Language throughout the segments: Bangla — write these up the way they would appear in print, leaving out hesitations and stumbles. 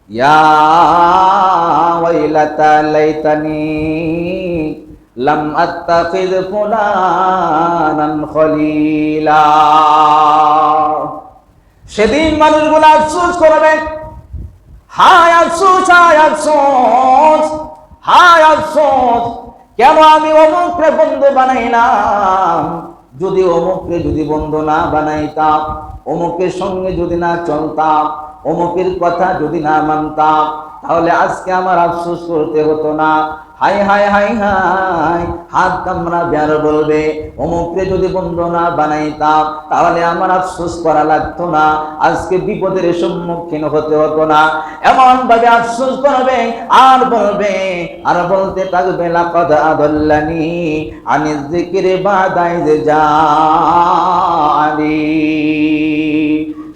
ইয়া ওয়াইলাতা লাইতানি লাম আত্তাখিয ফুলানান খলিলা। সেদিন মানুষগুলো আফসোস করবে, হায় আফসোস, হায় আফসোস, হায় আফসোস, কেন আমি অমুককে বন্ধু বানাইলাম। যদি অমুককে যদি বন্ধু না বানাইতাম, অমুকের সঙ্গে যদি না চলতাম, অমুকের কথা যদি না মানতাম, তাহলে আজকে আমার আফসোস করতে হতো না। হাই হাই হাই হাই, হাত কামড়া বের বলবে, অমুককে যদি বন্ধু না বানাইতাম তাহলে আমার আফসোস করা লাগতো না, আজকে বিপদের সম্মুখীন হতে হতো না। এমন ভাবে আফসোস করবে আর বলবে, আর বলতে থাকবে লাকাদ আদাল্লানি আনিজ যিকরি বাদা ইয জাআনি।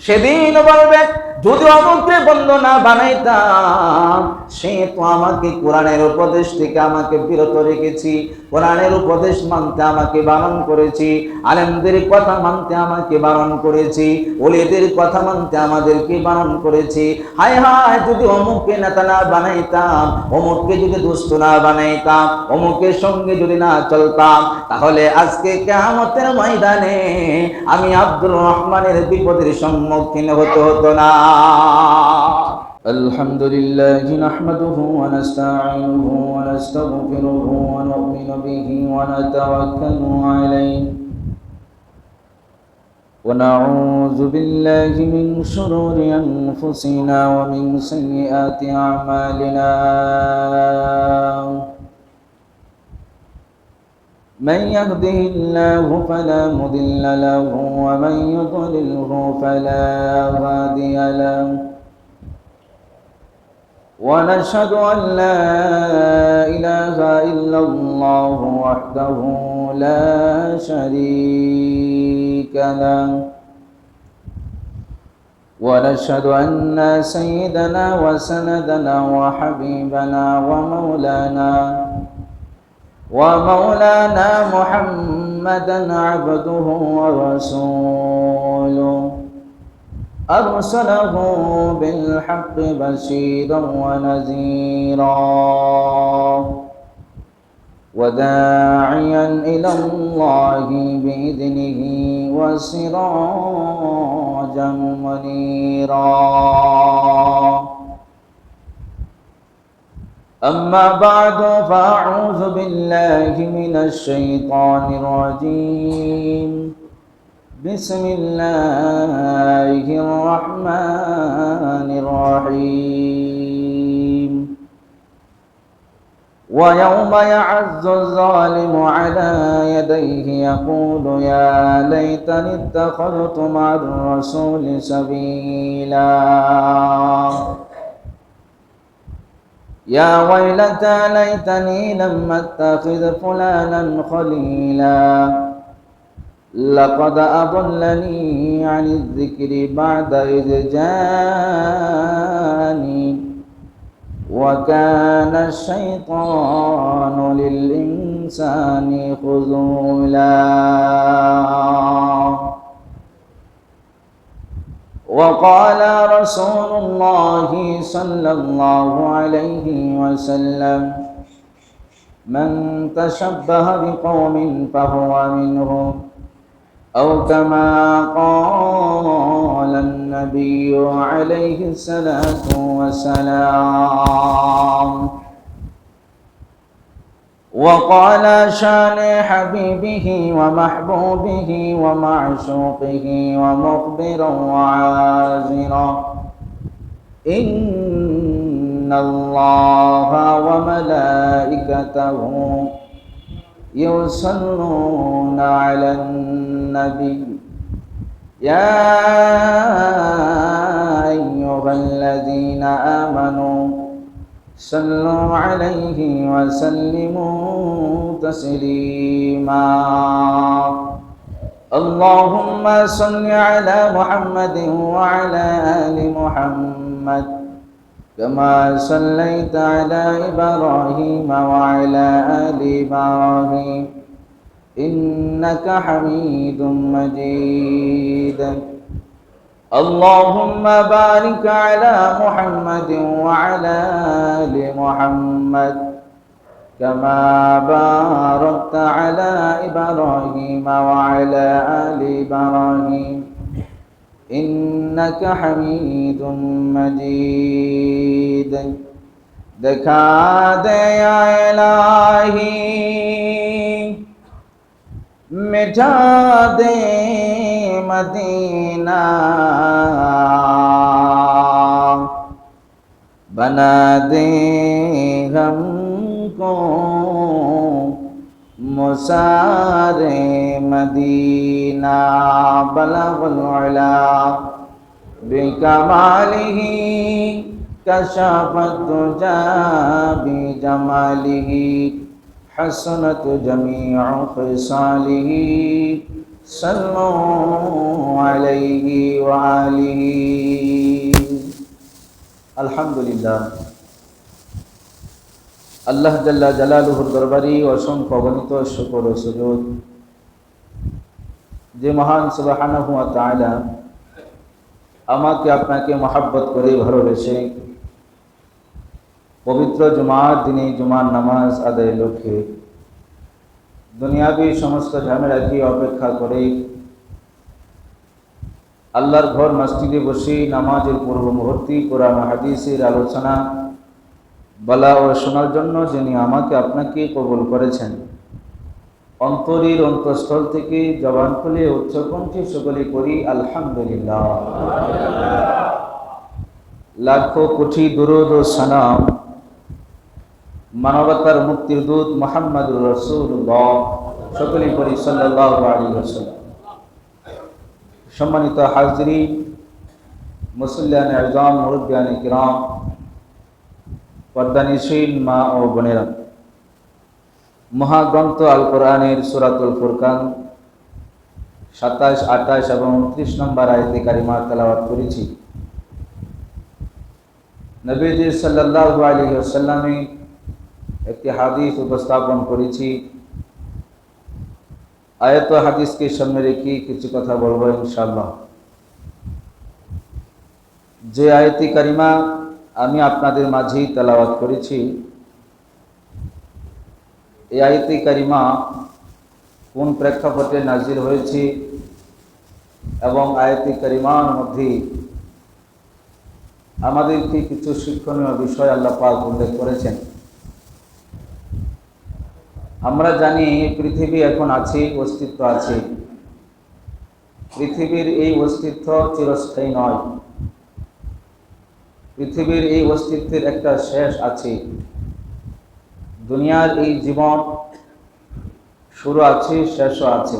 সেদিন বলবে, যদি অমুককে বন্ধু না বানাইতাম, সে তো আমাকে কোরআনের উপদেশ থেকে আমাকে বিরত রেখেছি, কোরআনের উপদেশ মানতে আমাকে বারণ করেছি, আলেমদের কথা মানতে আমাকে বারণ করেছি, ওলিদের কথা মানতে আমাদেরকে বারণ করেছি। হায় হায়, যদি অমুককে নেতা না বানাইতাম, অমুককে যদি দুষ্ট না বানাইতাম, অমুকের সঙ্গে যদি না চলতাম, তাহলে আজকে কিয়ামতের ময়দানে আমি আব্দুর রহমানের বিপদের সম্মুখীন হতে হতো না। আলহামদুলিল্লাহ নাহমাদুহু ওয়া নাস্তাঈনুহু ওয়া নাস্তাগফিরুহু ওয়া নু'মিনু বিহি ওয়া নাতাওয়াক্কালু আলাইহি ওয়া নাউযু বিল্লাহি মিন শুরুরি আনফুসিনা ওয়া মিন সাইয়্যাতি আ'মালিনা। من يهده الله فلا مضل له ومن يضلله فلا هادي له، ونشهد أن لا إله إلا الله وحده لا شريك له، ونشهد أن سيدنا وسندنا وحبيبنا ومولانا محمدا عبده ورسوله، أرسله بالحق بشيرا ونذيرا وداعيا إلى الله بإذنه وسراجا منيرا. أما بعد، فأعوذ بالله من الشيطان الرجيم. بسم الله الرحمن الرحيم. ويوم يعز الظالم على يديه يقول يا ليتني اتخذت مع الرسول سبيلا، يا ويلتى ليتني لم اتخذ فلانا خليلا، لقد أضلني عن الذكر بعد إذ جاءني وكان الشيطان للإنسان خذولا. وقال رسول الله صلى الله عليه وسلم من تشبه بقوم فهو منهم، أو كما قال النبي عليه الصلاة والسلام. وقال شان حبيبه ومحبوبه ومعشوقه ومخبرا وعازرا إن الله وملائكته يصلون على النبي يا أيها الذين آمنوا صلوا عليه وسلموا تسليما. اللهم صل على محمد وعلى آل محمد كما صليت على إبراهيم وعلى آل إبراهيم إنك حميد مجيد. اللهم بارك على محمد وعلى آل محمد كما باركت على إبراهيم وعلى آل إبراهيم إنك حميد مجيد दिखा दे या इलाही मिटा दे मदीना बना दे हमको मुसारे मदीना बलगुल उला बिकमालिही कशफत दुजा बिजमालिही हसनत जमीउ खिसालिही सल्लु अलैहि व आलिही। अल्हम्दुलिल्लाह। আল্লাহ জাল্লা জালালুহুর দরবারে অসংখ্য অগণিত শুকর ও সুজুদ যে মহান সুবহানাহু ওয়া তাআলা আমাকে আপনাকে মহব্বত করে ভালোবেসে পবিত্র জুমার দিনে জুমার নামাজ আদায়ের লক্ষ্যে দুনিয়াবি সমস্ত ঝামেলাকে অপেক্ষা করে আল্লাহর ঘর মসজিদে বসে নামাজের পূর্ব মুহূর্তে কোরআন হাদিসের আলোচনা বলা ও শোনার জন্য যিনি আমাকে আপনাকে কবুল করেছেন, অন্তরের অন্তঃস্থল থেকে জবান খুলে উচ্চকণ্ঠে সকলে করি আলহামদুলিল্লাহ। লাখো কোটি দুরূদ ও সালাম মানবতার মুক্তির দূত মুহাম্মদুর রাসূলুল্লাহ সকলে করি সাল্লাল্লাহু আলাইহি ওয়াসাল্লাম। সম্মানিত হাজরিন, মুসল্লিয়ানে আযম, মুরব্বিয়ানে কিরাম, পর্দানিশীল মা ও বোনেরা, মহাগ্রন্থ আল কোরআনের সূরাতুল ফুরকান 27, 28 এবং 29 নম্বর আয়াতে কারিমা তেলাওয়াত করেছি। নবীজি সাল্লাল্লাহু আলাইহি ওয়াসাল্লামে একটি হাদিস উপস্থাপন করেছি। আয়াত ও হাদিসকে সামনে রেখে কিছু কথা বলবো ইনশাআল্লাহ। যে আয়াতি কারিমা আমি আপনাদের মাঝেই তেলাওয়াত করেছি, এই আয়াতে কারিমা কোন প্রেক্ষাপটে নাজিল হয়েছে এবং আয়াতে কারিমার মধ্যে আমাদেরকে কিছু শিক্ষণীয় বিষয় আল্লাহ পাক উল্লেখ করেছেন। আমরা জানি পৃথিবী এখন আছে, অস্তিত্ব আছে। পৃথিবীর এই অস্তিত্ব চিরস্থায়ী নয়। পৃথিবীর এই অস্তিত্বের একটা শেষ আছে। দুনিয়ার এই জীবন শুরু আছে, শেষও আছে।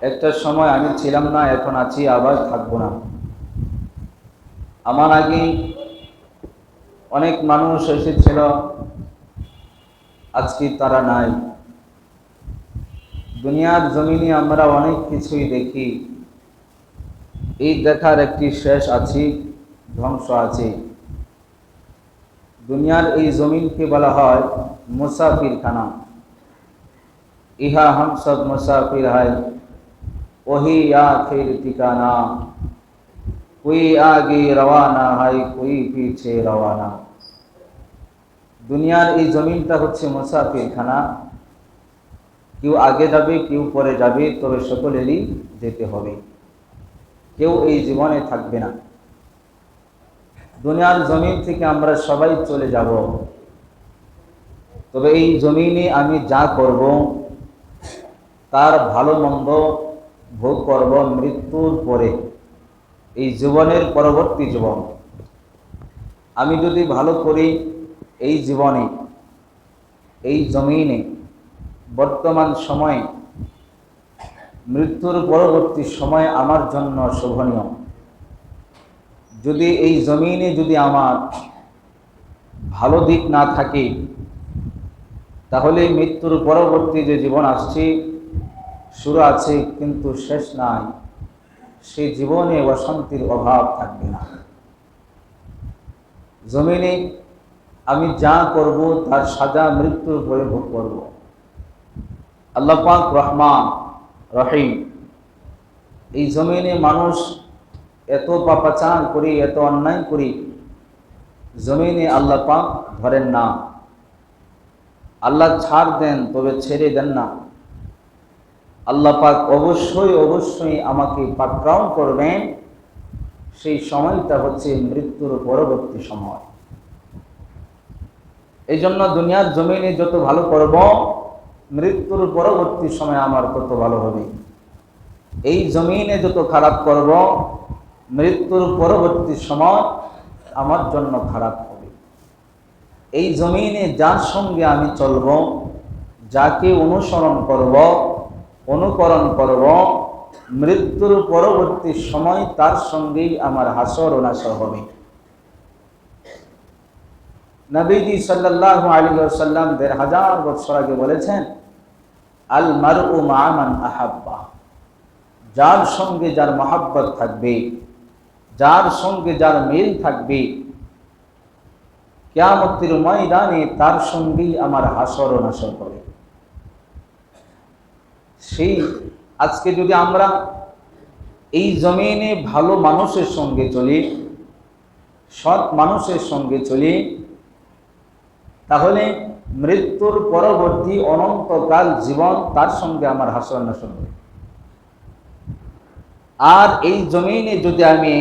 একটা সময় আমি ছিলাম না, এখন আছি, আবার থাকবো না। আমার আগে অনেক মানুষ এসেছিল, আজকে তারা নাই। দুনিয়ার জমিনে আমরা অনেক কিছুই দেখি। এই দেখার একটি শেষ আছে, ধ্বংস আছে। দুনিয়ার এই জমিনকে বলা হয় মুসাফিরখানা। ইহা हम सब मुसाफिर है, वही आखिर ठिकाना, कोई आगे रवाना है, कोई पीछे रवाना। দুনিয়ার এই জমিনটা হচ্ছে মুসাফিরখানা। কেউ আগে যাবে, কেউ পরে যাবে, তবে সকলেরই যেতে হবে। কেউ এই জীবনে থাকবে না। দুনিয়ার জমিন থেকে আমরা সবাই চলে যাব। তবে এই জমিনে আমি যা করব তার ভালো মন্দ ভোগ করব মৃত্যুর পরে, এই জীবনের পরবর্তী জীবন। আমি যদি ভালো করি এই জীবনে, এই জমিনে, বর্তমান সময়ে, মৃত্যুর পরবর্তী সময় আমার জন্য শোভনীয়। যদি এই জমিনে যদি আমার ভালো দিক না থাকে, তাহলে মৃত্যুর পরবর্তী যে জীবন আসছে, শুরু আছে কিন্তু শেষ নাই, সেই জীবনে অশান্তির অভাব থাকবে না। জমিনে আমি যা করব তার সাজা মৃত্যুর পরে ভোগ করব। আল্লাহ পাক রহমান রহিম, এই জমিনে মানুষ এত পাপাচার করি, এত অন্যায় করি, জমিনে আল্লাহ পাক ধরেন না। আল্লাহ ছাড় দেন, তবে ছেড়ে দেন না। আল্লাহ পাক অবশ্যই অবশ্যই আমাকে পাকড়াও করবেন। সেই সময়টা হচ্ছে মৃত্যুর পরবর্তী সময়। এই জন্য দুনিয়ার জমিনে যত ভালো করব, মৃত্যুর পরবর্তী সময় আমার তত ভালো হবে। এই জমিনে যত খারাপ করব, মৃত্যুর পরবর্তী সময় আমার জন্য খারাপ হবে। এই জমিনে যার সঙ্গে আমি চলব, যাকে অনুসরণ করব, অনুকরণ করব, মৃত্যুর পরবর্তী সময় তার সঙ্গেই আমার হাসর ও নাসর হবে। নবীজি সাল্লাল্লাহু আলাইহি ওয়াসাল্লাম ১৫০০ বছর আগে বলেছেন, আল মারউ মা মান আহাব্বা। যার সঙ্গে যার মহাব্বত থাকবে, যার সঙ্গে যার মিল থাকবে, কিয়ামতের ময়দানে তার সঙ্গেই আমার হাসর ও নাসর হবে। সেই আজকে যদি আমরা এই জমিনে ভালো মানুষের সঙ্গে চলি, সৎ মানুষের সঙ্গে চলি, তাহলে মৃত্যুর পরবর্তী অনন্তকাল জীবন তার সঙ্গে আমার হাসর নাসর হবে। আর এই জমিনে যদি আমি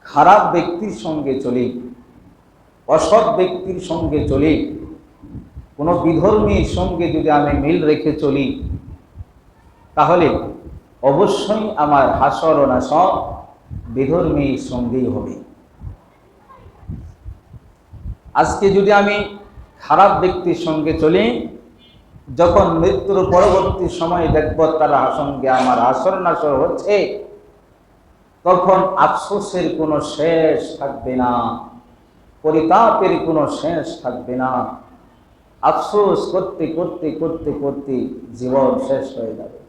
খারাপ ব্যক্তির সঙ্গে চলি, অসৎ ব্যক্তির সঙ্গে চলি, কোনো বিধর্মীর সঙ্গে যদি আমি মিল রেখে চলি, তাহলে অবশ্যই আমার হাসর ও নাসর বিধর্মীর সঙ্গেই হবে। আজকে যদি আমি খারাপ ব্যক্তির সঙ্গে চলি, যখন মৃত্যুর পরবর্তী সময় দেখব তার সঙ্গে আমার হাসর নাসর হচ্ছে, তখন আফসোসের কোনো শেষ থাকবে না, পরিতাপের কোনো শেষ থাকবে না। আফসোস করতে করতে করতে করতে জীবন শেষ হয়ে যাবে।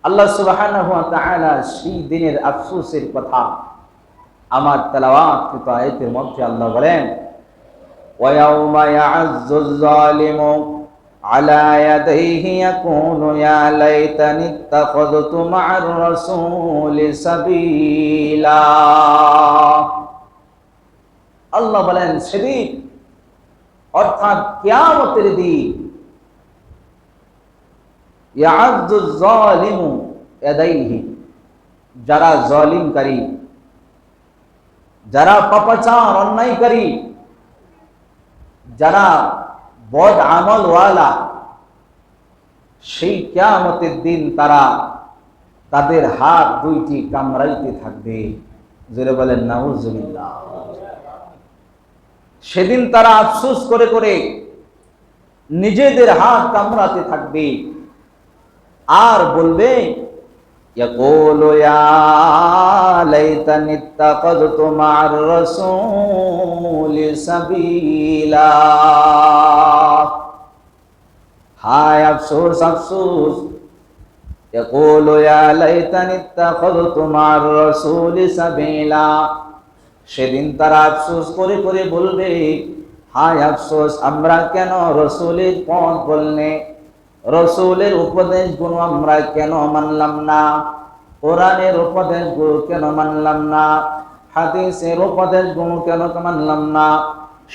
আল্লাহ সুবহানাহু ওয়া তাআলা সেই দিনের আফসোসের কথা আমার তেলাওয়াতকৃত আয়াতের মধ্যে আল্লাহ বলেন, ওয়া ইয়াউমা ইয়া'আজ্জুজ যালিমু আলা ইয়াদাইহি ইয়াকুলু ইয়া লাইতানি ইত্তাখাযতু মা'আর রাসূলি সাবিলা। আল্লাহ বলেন সেদিন, অর্থাৎ কিয়ামতের দিন, ইয়া'আজ্জুজ যালিমু ইয়াদাইহি, যারা জালিমকারী, যারা পাপাচার অন্যায়কারী, যারা বদ আমল ওয়ালা, সেই কিয়ামতের দিন তারা তাদের হাত দুইটি কামড়াইতে থাকবে। জোরে বলেন নাউজুবিল্লাহ। সেদিন তারা আফসোস করে করে নিজেদের হাত কামড়াতে থাকবে আর বলবে, ইয়াকুলু ইয়া লাইতানি ইত্তাখাযতু মা'আর রাসূলি সাবিলা। হায় আফসোস আফসোস, ইয়াকুলু ইয়া লাইতানি ইত্তাখাযতু মা'আর রাসূলি সাবিলা। সেদিন তারা আফসোস করে করে বলবে, হায় আফসোস, আমরা কেন রসূলের পথ বলনে, রসূলের উপদেশগুলো আমরা কেন মানলাম না, কোরআনের উপদেশগুলো কেন মানলাম না, হাদিসের উপদেশগুলো কেন মানলাম না,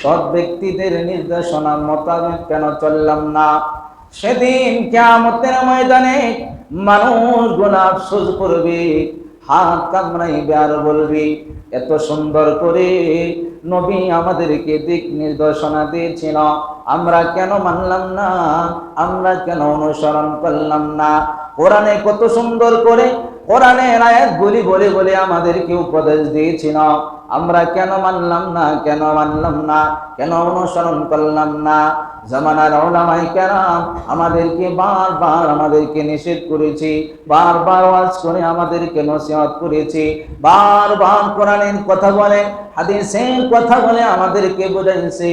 সৎ ব্যক্তিদের নির্দেশনা মোতাবেক কেন চললাম না। সেদিন কিয়ামতের ময়দানে মানুষগুলো আফসোস করবে, হাত কামড়াইবে আর বলবে, এত সুন্দর করে নবী আমাদেরকে দিক নির্দেশনা দিয়েছিল, আমরা কেন মানলাম না, আমরা কেন অনুসরণ করলাম না। কোরআনে কত সুন্দর করে কোরআনের আয়াতগুলি বলে বলে আমাদেরকে উপদেশ দিয়েছিল, আমরা কেন মানলাম না, কেন মানলাম না, কেন অনুসরণ করলাম না। জামানার উলামায়ে কেরাম আমাদেরকে বারবার আমাদেরকে নিষেধ করেছে, বারবার ওয়াজ করে আমাদেরকে নসিহত করেছে, বারবার কোরআনের কথা বলে, হাদিসের কথা বলে আমাদেরকে বোঝাইছে,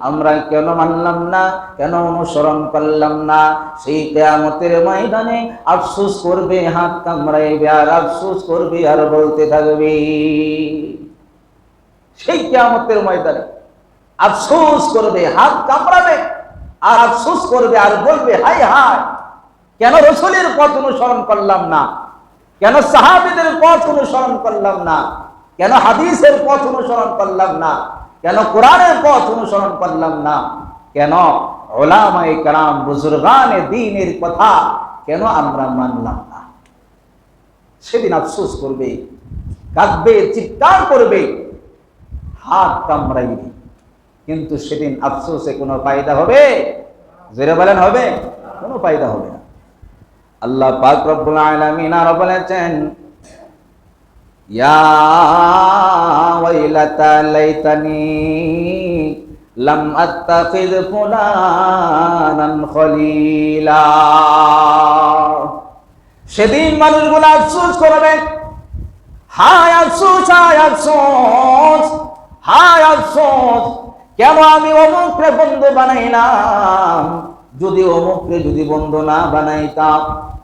আমরা কেন মানলাম না, কেন অনুসরণ করলাম না। সেই কিয়ামতের ময়দানে আফসোস করবে, হাত কামড়াইবে আর আফসোস করবে আর বলতে থাকবে। সেই কিয়ামতের ময়দানে আফসোস করবে, হাত কামড়াবে আর আফসোস করবে আর বলবে, হায় হায়, কেন রাসূলের পথ অনুসরণ করলাম না? কেন সাহাবীদের পথ অনুসরণ করলাম না? কেন হাদিসের পথ অনুসরণ করলাম না? কেন কোরআনের পথ অনুসরণ করলাম না? কেন উলামায়ে কেরাম বুজুর্গানে দ্বীনের কথা কেন আমরা মানলাম না? সেদিন আফসোস করবে, কাঁদবে, চিৎকার করবে, হাত কামড়াইবে। কিন্তু সেদিন আফসোসে কোনো ফায়দা হবে? জোরে বলেন, হবে? কোনো ফায়দা হবে না। আল্লাহ পাক রব্বুল আলামিন আর বলেছেন, ইয়া ওয়াইলাতা লাইতানি লাম আত্তাখিয ফুলানান খলিলা। সেদিন মানুষগুলো আফসোস করবে, হায় আফসোস, হায় আফসোস, হায় আফসোস, কেন আমি অমুককে বন্ধু বানাইলাম। যদি অমুককে যদি বন্ধু না বানাইতাম,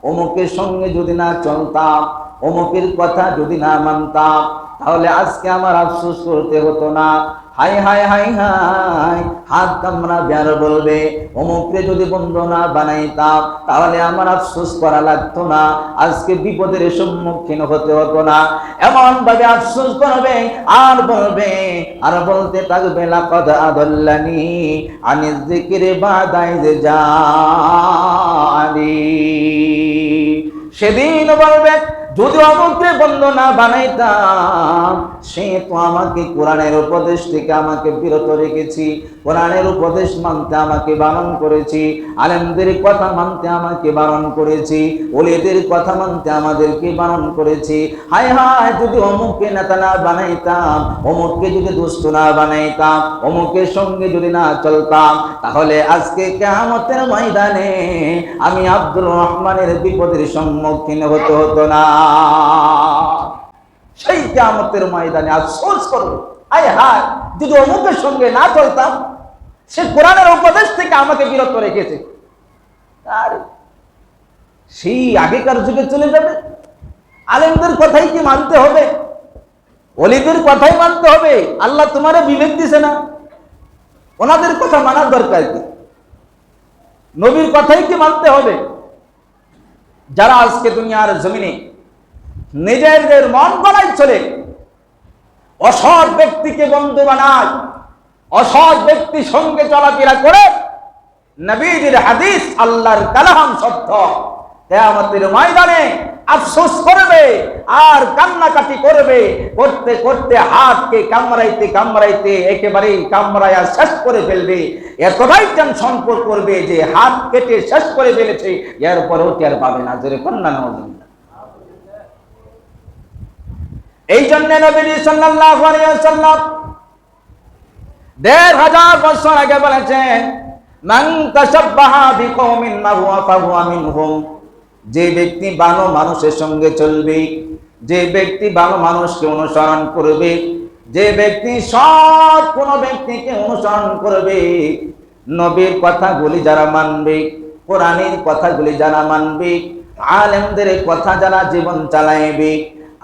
অমুকের সঙ্গে যদি না চলতাম, অমুকের কথা যদি না মানতাম, তাহলে আজকে আমার আফসোস করতে হতো না। হাই হাই হাই হাই, হাত কামড়াবে আর বলবে, অমুককে যদি বন্ধু না বানাইতাম তাহলে আমার আফসোস করা লাগতো না, আজকে বিপদের সম্মুখীন হতে হতো না। এমন ভাবে আফসোস করবে আর বলবে, আর বলতে থাকবে, লাকাদ আদাল্লানি আনিজ যিকরি বাদা ইয জাআনি। সেদিন বলবে, যদি অমুককে বন্ধু না বানাইতাম, সে তো আমাকে কোরআনের উপদেশ থেকে আমাকে বিরত রেখেছি, কোরআনের উপদেশ মানতে আমাকে বারণ করেছি, আলেমদের কথা মানতে আমাকে বারণ করেছি, ওলিদের কথা মানতে আমাদেরকে বারণ করেছি। হায় হায়, যদি অমুককে নেতা না বানাইতাম, অমুককে যদি দুষ্ট না বানাইতাম, অমুকের সঙ্গে যদি না চলতাম, তাহলে আজকে কিয়ামতের ময়দানে আমি আব্দুর রহমানের বিপদের সম্মুখীন হতে হতো না। সেই কিয়ামতের ময়দানে আফসোস করবে, হায় হায়, যদি অমুকের সঙ্গে না চলতাম, সে কোরআনের উপদেশ থেকে আমাকে বিরত রেখেছে। আর সেই আগেকার যুগে চলে যাবে। আলেমদের কথাই কি মানতে হবে? ওলিদের কথাই মানতে হবে? আল্লাহ তোমারে বিবেক দিছে না? ওনাদের কথা মানার দরকার কি? নবীর কথাই কি মানতে হবে? যারা আজকে দুনিয়ার জমিনে নিজেদের মন গড়াই চলে, অসৎ ব্যক্তিকে বন্ধু বানায়, অসৎ ব্যক্তির সঙ্গে চলাফেরা করে, নবীর হাদিস আল্লাহর কালাম সত্য, কিয়ামতের ময়দানে আফসোস করবে আর কান্নাকাটি করবে, করতে করতে হাতকে কামড়াইতে কামড়াইতে একেবারেই কামড়ায়া শেষ করে ফেলবে। এতটাই টেনশন করবে যে হাত কেটে শেষ করে ফেলেছে, এরপরেও টের পাবে না। জোরে কন্যা নওয়াজ। এই জন্য নবী সাল্লাল্লাহু আলাইহি ওয়াসাল্লাম ১৫০০ বছর আগে বলেছেন, মান তাশাব্বাহা বিকওমিন ফাহুয়া মিনহুম। যে ব্যক্তি ভালো মানুষের সঙ্গে চলবে, যে ব্যক্তি ভালো মানুষকে অনুসরণ করবে, যে ব্যক্তি সৎ কোন ব্যক্তিকে অনুসরণ করবে, নবীর কথাগুলি যারা মানবে, কোরআনের কথাগুলি যারা মানবে, আলেমদের কথা যারা জীবন চালাইবে,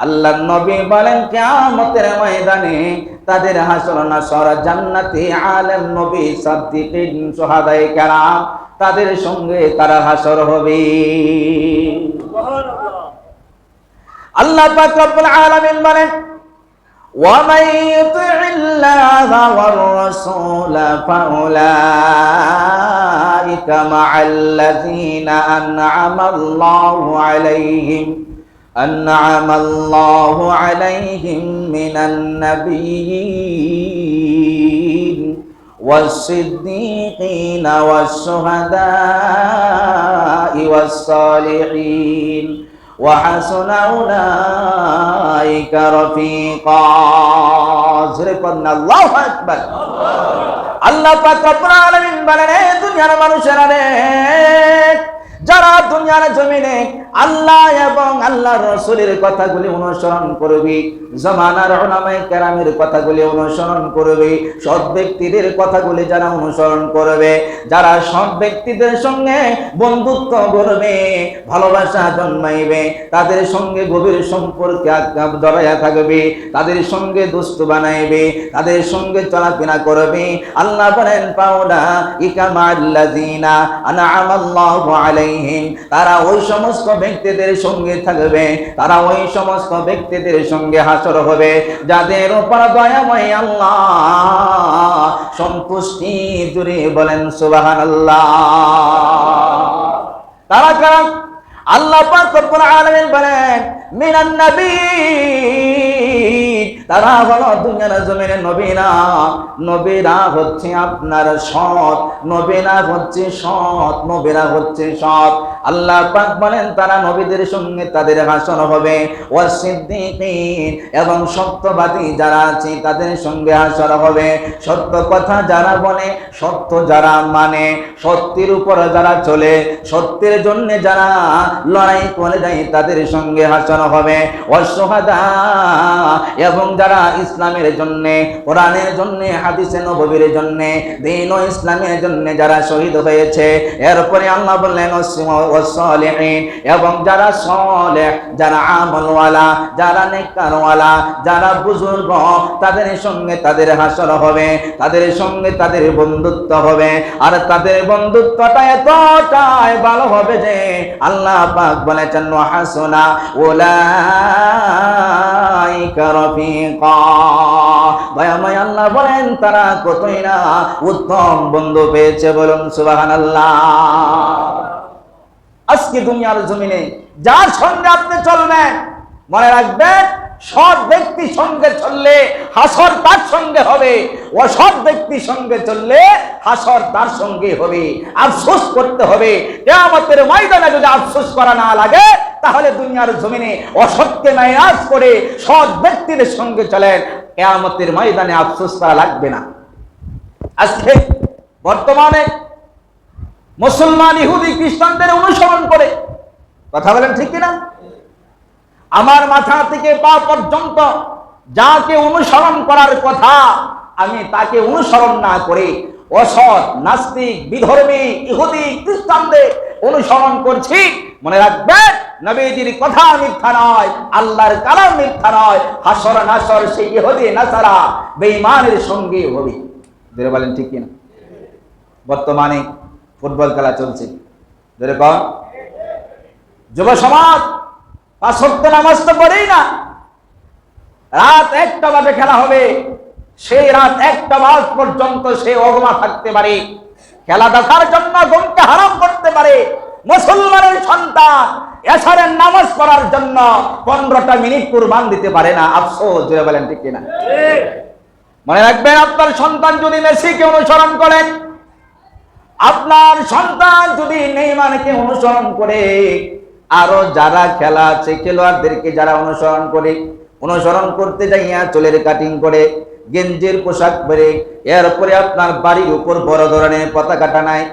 আল্লাহর নবী বলেন কিয়ামতের ময়দানে তাদের হাসর নাসর জান্নাতে আলেম, নবী, সিদ্দিকিন, শুহাদায়ে কেরাম, তাদের সঙ্গে তারা হাসর হবে। সুবহানাল্লাহ। আল্লাহ পাক রব্বুল আলামিন বলেন, ওয়া মান ইউতি'িল্লাহা ওয়ার রাসূলা ফাউলাইকা মা'আল্লাযীনা أنعم الله عليهم من النبيين والصديقين والشهداء والصالحين وحسن أولئك رفيقا. الله أكبر. আল্লাহ পাক রব্বুল আলামিন বলেন, এই দুনিয়ার মানুষেরা রে, যারা দুনিয়ার জমিনে আল্লাহ এবং আল্লাহর রাসূলের কথাগুলি অনুসরণ করবে, জামানার উলামায়ে কেরামের কথাগুলি অনুসরণ করবে, সৎ ব্যক্তিদের কথাগুলি যারা অনুসরণ করবে, যারা সৎ ব্যক্তিদের সঙ্গে বন্ধুত্ব করবে, ভালোবাসা জন্মাইবে, তাদের সঙ্গে গভীর সম্পর্কে জড়াইয়া থাকবে, তাদের সঙ্গে দোস্ত বানাইবে, তাদের সঙ্গে চলাফেরা করবে, আল্লাহ বলেন, পাউলাইকা মা'আল্লাযীনা আন'আমাল্লাহু আলাইহিম আলাইহিম, তারা ওই সমস্ত ব্যক্তিদের সঙ্গে থাকবে, তারা ওই সমস্ত ব্যক্তিদের সঙ্গে হাসর হবে যাদের উপর দয়াময় আল্লাহ সন্তুষ্টি। জুড়ে বলেন সুবহানাল্লাহ। তারা কারা? আল্লাহ পাক রব্বুল আলামিন বলেন মিনান নবী, তারা হলো দুনিয়ার জমিনে নবীরা। নবীরা হচ্ছে আপনার সৎ, নবীরা হচ্ছে সৎ, নবীরা হচ্ছে সৎ। আল্লাহ পাক বলেন তারা নবীদের সঙ্গে তাদের হাসর হবে। ওয়াসিদ্দিকিন, এবং সত্যবাদী যারা আছে তাদের সঙ্গে হাসর হবে। সত্য কথা যারা বলে, সত্য যারা মানে, সত্যের উপর যারা চলে, সত্যের জন্য যারা লড়াই করে যায় তাদের সঙ্গে হাসর হবে। ওয়াসশুহাদা, এবং যারা ইসলামের জন্য, কোরআনের জন্য, হাদিসে নববীর জন্য, দ্বীন ও ইসলামের জন্য যারা শহীদ হয়েছে। এরপরে আল্লাহ বললেন ওয়াসসালিহিন, এবং যারা সালেহ, যারা আমলওয়ালা, যারা নেককারওয়ালা, যারা বুজুর্গ, তাদের সঙ্গে তাদের হাসর হবে, তাদের সঙ্গে তাদের বন্ধুত্ব হবে। আর তাদের বন্ধুত্বটা এতটাই ভালো হবে যে আল্লাহ পাক বলেছেন হাসনা উলাইকা রাফিকা। দয়াময় আল্লাহ বলেন তারা কতই না উত্তম বন্ধু পেয়েছে। বলুন সুবহানাল্লাহ। আজকে দুনিয়ার জমিনে যার সঙ্গে আপনি চলবেন, মনে রাখবেন সৎ ব্যক্তি সঙ্গে চললে হাসর তার সঙ্গে হবে, অসৎ ব্যক্তি সঙ্গে চললে হাসর তার সঙ্গে হবে। আফসোস করতে হবে, কিয়ামতের ময়দানে যদি আফসোস করা না লাগে তাহলে দুনিয়ার জমিনে অসৎকে নায়াজ করে সৎ ব্যক্তির সঙ্গে চলেন, কিয়ামতের ময়দানে আফসোস করা লাগবে না। আজকে বর্তমানে মুসলমান ইহুদি খ্রিস্টানদের অনুসরণ করে, কথা বলেন ঠিক কিনা? আমার মাথা থেকে পা পর্যন্ত যাকে অনুসরণ করার কথা আমি তাকে অনুসরণ না করে অসৎ, নাস্তিক, বিধর্মী, ইহুদি, খ্রিস্টানদের অনুসরণ করছি। মনে রাখবেন নবীজির কথা মিথ্যা নয়, আল্লাহর কালাম মিথ্যা নয়। হাসর নাসর সেই ইহুদি নাসারা বেঈমানের সঙ্গে হবে। ধরে বলেন ঠিক কিনা? বর্তমানে ফুটবল খেলা চলছে, ধরে কন যুব সমাজ পাঁচ ওয়াক্ত নামাজ তো পড়েই না। রাত 1টা বাজে খেলা হবে, সেই রাত 1টা বাজ পর্যন্ত সে অগমা থাকতে পারে, খেলা দেখার জন্য ঘুমকে হারাম করতে পারে। মুসলমানের সন্তান এশারের নামাজ পড়ার জন্য 15টা মিনিট কুরবান দিতে পারে না। আফসোস, জোরে বলেন ঠিক কিনা? মনে রাখবেন আপনার সন্তান যদি মেসিকে অনুসরণ করেন, আপনার সন্তান যদি নেইমারকে অনুসরণ করে, আরো যারা খেলা আছে খেলোয়াড়দেরকে যারা অনুসরণ করতে যাইয়া চুলের কাটিং করে, গেঞ্জির পোশাক পরে, এরপরে আপনার বাড়ির উপর বড় ধরনের পতাকা টানায়,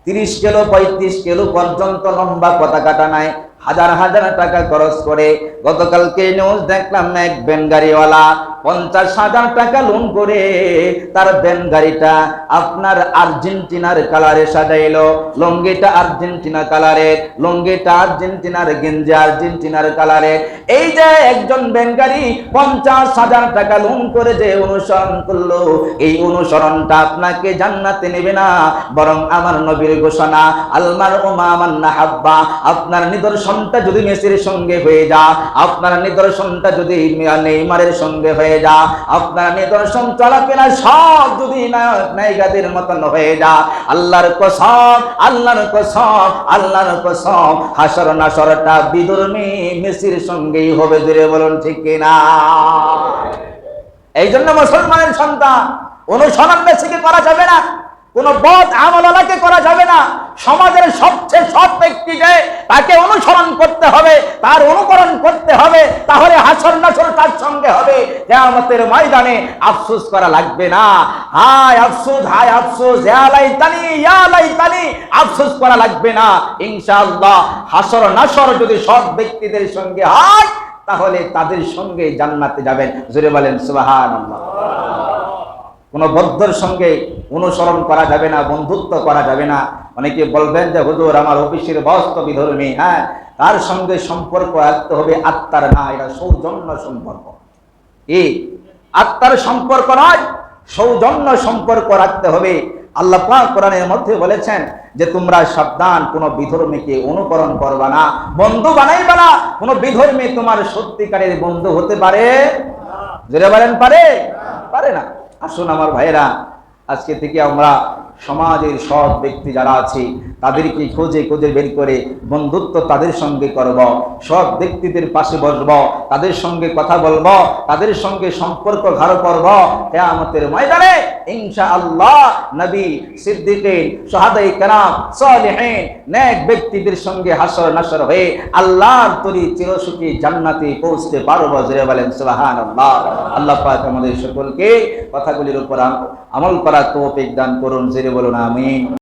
30 কিলো 35 কিলো পর্যন্ত লম্বা পতাকা টানায়, হাজার হাজার টাকা খরচ করে। গতকালকে নিউজ দেখলাম এক ভ্যান গাড়িওয়ালা 50,000 টাকা লোন করে তার ভ্যান গাড়িটা আপনার আর্জেন্টিনার কালারে সাজাইলো। লঙ্গিটা আর্জেন্টিনা কালারের, লঙ্গিটা আর্জেন্টিনার, গেঞ্জি আর্জেন্টিনার কালারের। এই যে একজন ভ্যান গাড়ি 50,000 টাকা লোন করে যে অনুসরণ করলো, এই অনুসরণটা আপনাকে জান্নাতে নেবে না, বরং আমার নবীর ঘোষণা আলমার ওমা মান্না হাব্বা, আপনার নিদর্শনটা যদি মেসির সঙ্গে হয়ে যা, আপনার নিদর্শনটা যদি নেইমারের সঙ্গে হয়ে যা, আপনার নিদর্শন চলাফেরা সব যদি নায়িকাদের মতন হয়ে যা, আল্লাহর কসম, আল্লাহর কসম, আল্লাহর কসম, হাসর নাসরটা বিধর্মী মেসির সঙ্গেই হবে। জুড়ে বলুন ঠিক কিনা? এই জন্য মুসলমানের সন্তান অনুসরণ মেসিকে করা যাবে না, কোন বদ আমলাকে করা যাবে না। সমাজের সবচেয়ে সৎ ব্যক্তিকে তাকে অনুসরণ করতে হবে, তার অনুকরণ করতে হবে, তাহলে হাসর নাসর তার সঙ্গে হবে। কিয়ামতের ময়দানে আফসোস করা লাগবে না। হায় আফসোস, হায় আফসোস, ইয়া লাইতানি, ইয়া লাইতানি, আফসোস করা লাগবে না। ইনশাআল্লাহ হাসর নাসর যদি সৎ ব্যক্তিদের সঙ্গে হয় তাহলে তাদের সঙ্গে জান্নাতে যাবেন। জোরে বলেন সুবহানাল্লাহ। কোন বদ্ধর সঙ্গে অনুসরণ করা যাবে না, বন্ধুত্ব করা যাবে না। অনেকে বলবেন যে হুজুর আমার অফিসের বস তো বিধর্মী, হ্যাঁ, তার সঙ্গে সম্পর্ক রাখতে হবে আত্মার, না, এটা সৌজন্য সম্পর্ক। এই আত্মার সম্পর্ক নয়, সৌজন্য সম্পর্ক রাখতে হবে। আল্লাহ পাক কোরআনের মধ্যে বলেছেন যে তোমরা সাবধান, কোন বিধর্মীকে অনুকরণ করবা না, বন্ধু বানাইবা না। কোন বিধর্মী তোমার সত্যিকারের বন্ধু হতে পারে? জোরে বলেন পারে? পারে না। আসুন আমার ভাইয়েরা, আজকে থেকে আমরা সমাজের সৎ ব্যক্তি যারা আছে তাদেরকে খুঁজে খুঁজে বের করে বন্ধুত্ব তাদের সঙ্গে করব, সৎ ব্যক্তিদের পাশে বসবো, তাদের সঙ্গে কথা বলবো, তাদের সঙ্গে সম্পর্ক গাঢ় করব। কিয়ামতের ময়দানে ইনশাআল্লাহ নবী, সিদ্দিকিন, শুহাদায়ে কেরাম, সালিহিন, নেক ব্যক্তিদের সঙ্গে হাসর নাসর হয়ে আল্লাহর তরি চিরসুখী জান্নাতে পৌঁছতে পারবো। জোরে বলেন সুবহানাল্লাহ। আল্লাহ পাক আমাদের সকলকে কথাগুলির উপর আমল করার তৌফিক দান করুন। জোরে বলুন আমিন।